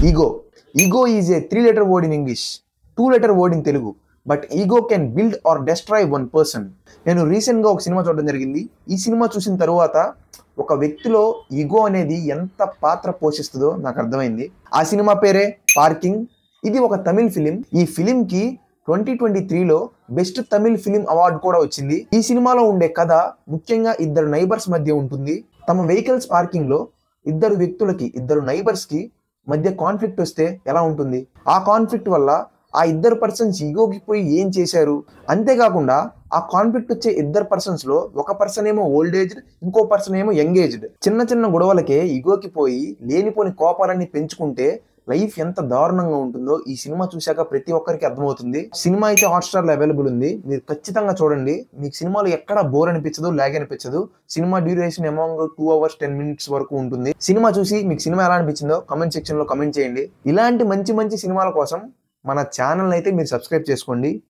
Ego. Ego is a 3-letter word in English, 2-letter word in Telugu. But ego can build or destroy one person. నేను రీసెంట్గా ఒక cinema చూడడం జరిగింది. ఈ cinema చూసిన తరువాత ఒక వ్యక్తిలో ఈగో అనేది ఎంత పాత్ర పోషిస్తుందో నాకు అర్థమైంది. ఆ సినిమా పేరే పార్కింగ్. ఇది ఒక తమిళ్ ఫిలిం. ఈ ఫిలింకి 2023లో బెస్ట్ తమిళ్ ఫిలిం అవార్డు కూడా వచ్చింది. ఈ సినిమాలో ఉండే కథ ముఖ్యంగా ఇద్దరు నైబర్స్ మధ్య ఉంటుంది. తమ వెహికల్స్ పార్కింగ్ లో ఇద్దరు నైబర్స్ కి మధ్య కాన్ఫ్లిక్ట్ వస్తే ఎలా ఉంటుంది, ఆ కాన్ఫ్లిక్ట్ వల్ల ఆ ఇద్దరు పర్సన్స్ ఈగోకి పోయి ఏం చేశారు. అంతేకాకుండా ఆ కాన్ఫ్లిక్ట్ వచ్చే ఇద్దరు పర్సన్స్ లో ఒక పర్సన్ ఏమో ఓల్డ్ ఏజ్డ్, ఇంకో పర్సన్ ఏమో యంగ్ ఏజ్డ్. చిన్న చిన్న గొడవలకే ఈగోకి పోయి లేనిపోని కోపాలన్నీ పెంచుకుంటే లైఫ్ ఎంత దారుణంగా ఉంటుందో ఈ సినిమా చూశాక ప్రతి ఒక్కరికి అర్థమవుతుంది. సినిమా అయితే హాట్‌స్టార్ లో అవైలబుల్ ఉంది. మీరు ఖచ్చితంగా చూడండి. మీకు సినిమాలో ఎక్కడ బోర్ అనిపించదు, లాగ్ అనిపించదు. Cinema duration amount 2 hours 10 minutes వరకు ఉంటుంది. సినిమా చూసి మీకు సినిమా ఎలా అనిపించిందో కమెంట్ సెక్షన్ లో కమెంట్ చేయండి. ఇలాంటి మంచి మంచి సినిమాల కోసం మన ఛానల్ అయితే మీరు సబ్స్క్రైబ్ చేసుకోండి.